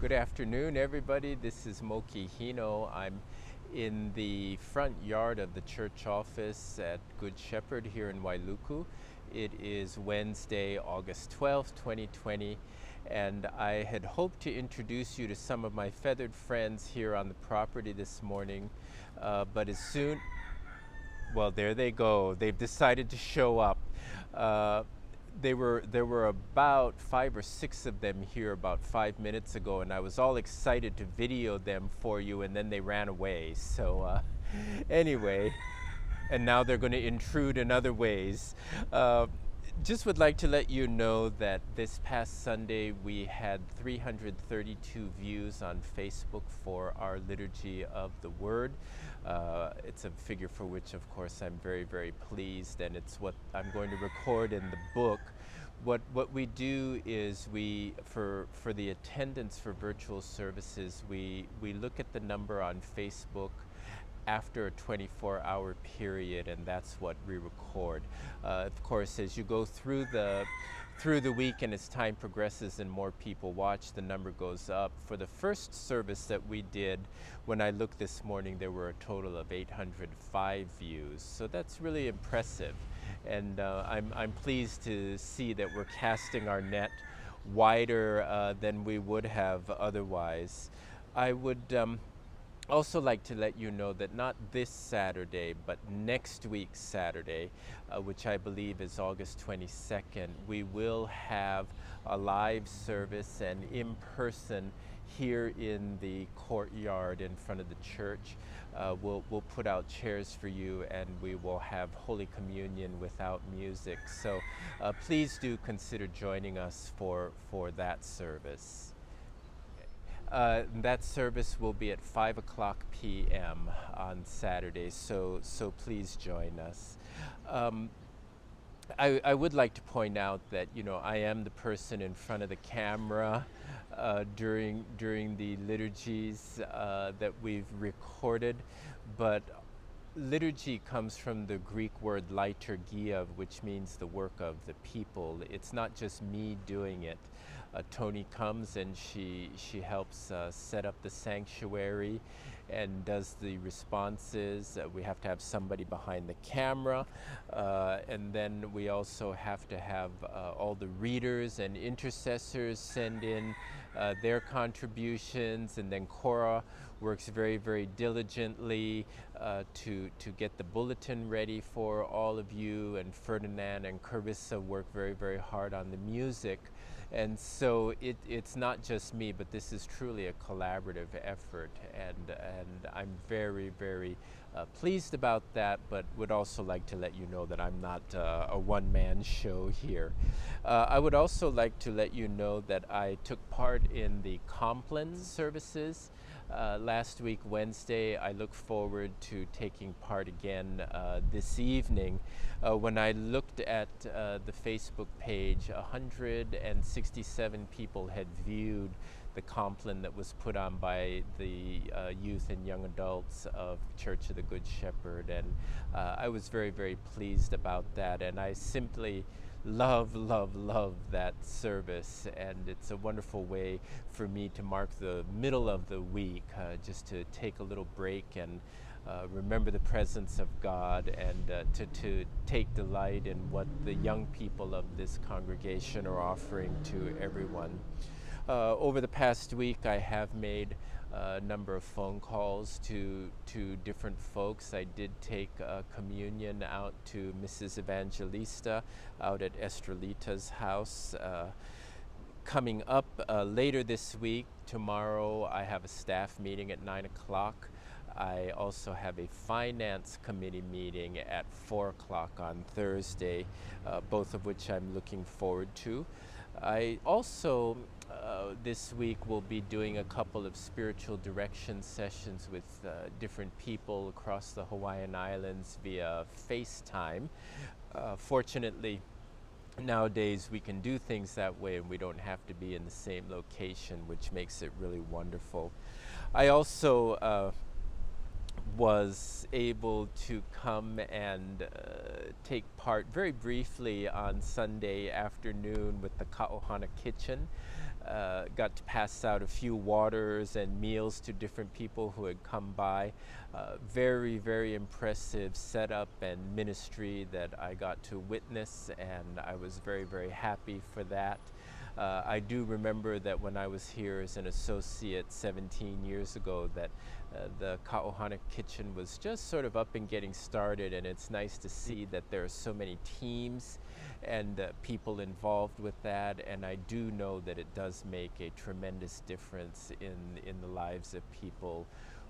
Good afternoon, everybody. This is Moki Hino. I'm in the front yard of the church office at Good Shepherd here in Wailuku. It is Wednesday, August 12th, 2020, and I had hoped to introduce you to some of my feathered friends here on the property this morning, but as soon, well, there they go. They've decided to show up. There were about 5 or 6 of them here about 5 minutes ago, and I was all excited to video them for you, and then they ran away. So anyway, and now they're going to intrude in other ways. Just would like to let you know that this past Sunday we had 332 views on Facebook for our Liturgy of the Word. It's a figure for which, of course, I'm very, very pleased, and it's what I'm going to record in the book. What we do is for the attendance for virtual services, we look at the number on Facebook after a 24-hour period, and that's what we record. Of course, as you go through the week and as time progresses and more people watch, the number goes up. For the first service that we did, when I looked this morning, there were a total of 805 views. So that's really impressive. And I'm pleased to see that we're casting our net wider than we would have otherwise. I would also like to let you know that not this Saturday, but next week Saturday, which I believe is August 22nd, we will have a live service and in person here in the courtyard in front of the church. We'll put out chairs for you, and we will have Holy Communion without music. So please do consider joining us for that service. That service will be at 5 o'clock p.m. on Saturday, so please join us. I would like to point out that, I am the person in front of the camera during the liturgies that we've recorded, but liturgy comes from the Greek word liturgia, which means the work of the people. It's not just me doing it. Tony comes and she helps set up the sanctuary and does the responses. We have to have somebody behind the camera, and then we also have to have all the readers and intercessors send in their contributions, and then Cora works very, very diligently to get the bulletin ready for all of you, and Ferdinand and Carissa work very, very hard on the music. And so it's not just me, but this is truly a collaborative effort, and I'm very, very pleased about that, but would also like to let you know that I'm not a one-man show here. I would also like to let you know that I took part in the Compline services last week, Wednesday. I look forward to taking part again this evening. When I looked at the Facebook page, 167 people had viewed the Compline that was put on by the youth and young adults of Church of the Good Shepherd, and I was very, very pleased about that, and I simply love that service, and it's a wonderful way for me to mark the middle of the week, just to take a little break and remember the presence of God, and to take delight in what the young people of this congregation are offering to everyone. Over the past week, I have made a number of phone calls to different folks. I did take communion out to Mrs. Evangelista out at Estrelita's house. Coming up later this week, tomorrow, I have a staff meeting at 9 o'clock. I also have a finance committee meeting at 4 o'clock on Thursday, both of which I'm looking forward to. I also this week will be doing a couple of spiritual direction sessions with different people across the Hawaiian Islands via FaceTime. Fortunately, nowadays we can do things that way, and we don't have to be in the same location, which makes it really wonderful. I also was able to come and take part very briefly on Sunday afternoon with the Ka'ohana Kitchen. Got to pass out a few waters and meals to different people who had come by. Very, very impressive setup and ministry that I got to witness, and I was very, very happy for that. I do remember that when I was here as an associate 17 years ago, that the Ka'ohana Kitchen was just sort of up and getting started, and it's nice to see that there are so many teams and people involved with that, and I do know that it does make a tremendous difference in the lives of people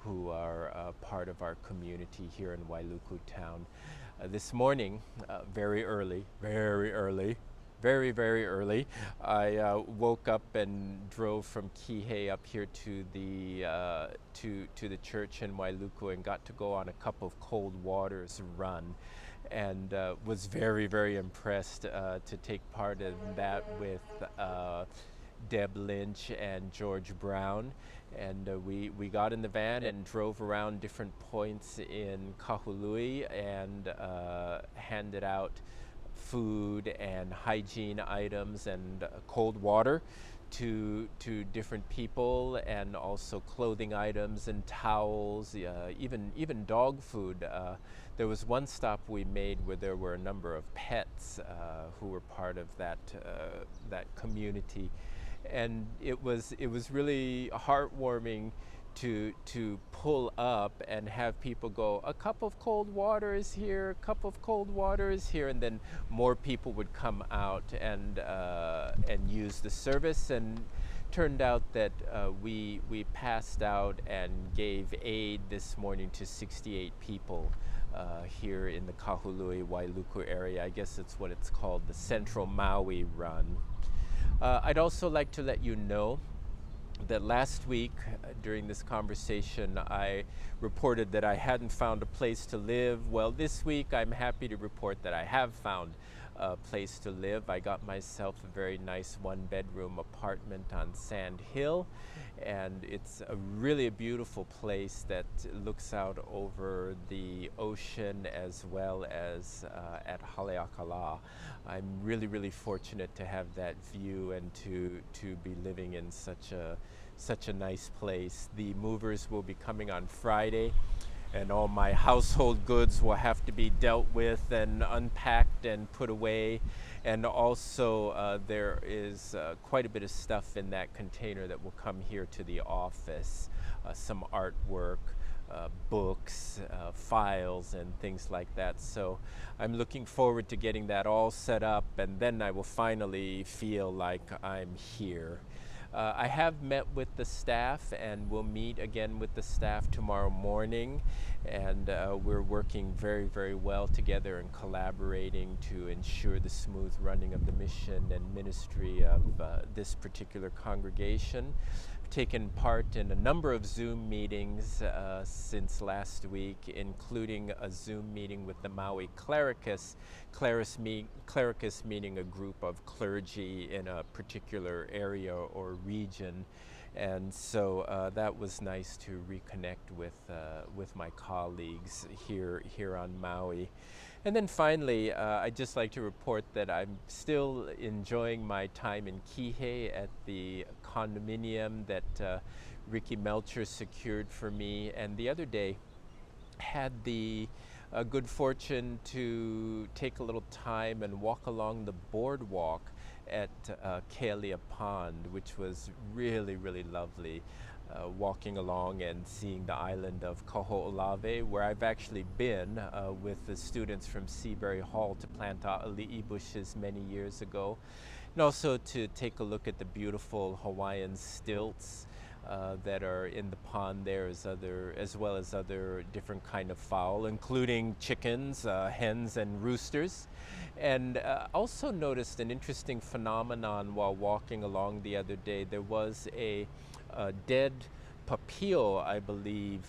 who are part of our community here in Wailuku town. This morning, very early, very, very early, I woke up and drove from Kihei up here to the church in Wailuku and got to go on a cup of cold waters run, and was very, very impressed to take part in that with Deb Lynch and George Brown. And we got in the van and drove around different points in Kahului and handed out food and hygiene items and cold water to different people, and also clothing items and towels, even dog food. There was one stop we made where there were a number of pets who were part of that community, and it was really heartwarming to pull up and have people go, a cup of cold water is here, a cup of cold water is here, and then more people would come out and use the service. And turned out that we passed out and gave aid this morning to 68 people here in the Kahului Wailuku area. I guess it's what it's called, the Central Maui Run. I'd also like to let you know that last week during this conversation I reported that I hadn't found a place to live. Well, this week I'm happy to report that I have found a place to live. I got myself a very nice one-bedroom apartment on Sand Hill, and it's really a beautiful place that looks out over the ocean as well as at Haleakala. I'm really, really fortunate to have that view and to be living in such a nice place. The movers will be coming on Friday, and all my household goods will have to be dealt with and unpacked and put away. And also there is quite a bit of stuff in that container that will come here to the office, some artwork, books, files, and things like that. So I'm looking forward to getting that all set up, and then I will finally feel like I'm here. I have met with the staff, and we'll meet again with the staff tomorrow morning, and we're working very, very well together and collaborating to ensure the smooth running of the mission and ministry of this particular congregation. Taken part in a number of Zoom meetings since last week, including a Zoom meeting with the Maui clericus meaning a group of clergy in a particular area or region. And so that was nice to reconnect with my colleagues here on Maui. And then finally, I'd just like to report that I'm still enjoying my time in Kihei at the condominium that Ricky Melcher secured for me. And the other day, had the good fortune to take a little time and walk along the boardwalk at Kealia Pond, which was really, really lovely. Walking along and seeing the island of Kaho'olawe, where I've actually been with the students from Seabury Hall to plant ali'i bushes many years ago, and also to take a look at the beautiful Hawaiian stilts that are in the pond there, as well as other different kind of fowl, including chickens, hens, and roosters. And also noticed an interesting phenomenon while walking along the other day. There was a dead papio, I believe,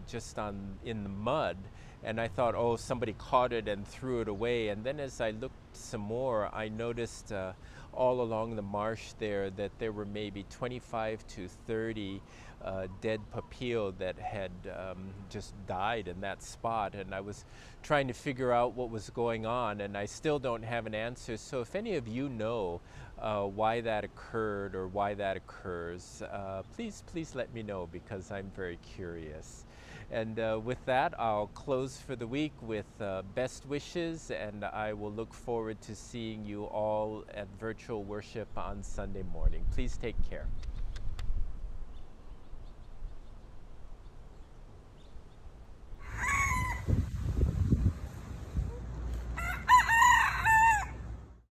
just in the mud, and I thought, oh, somebody caught it and threw it away. And then as I looked some more, I noticed all along the marsh there that there were maybe 25 to 30 dead papio that had just died in that spot, and I was trying to figure out what was going on, and I still don't have an answer. So if any of you know why that occurred or why that occurs, please let me know, because I'm very curious. And with that, I'll close for the week with best wishes, and I will look forward to seeing you all at virtual worship on Sunday morning. Please take care.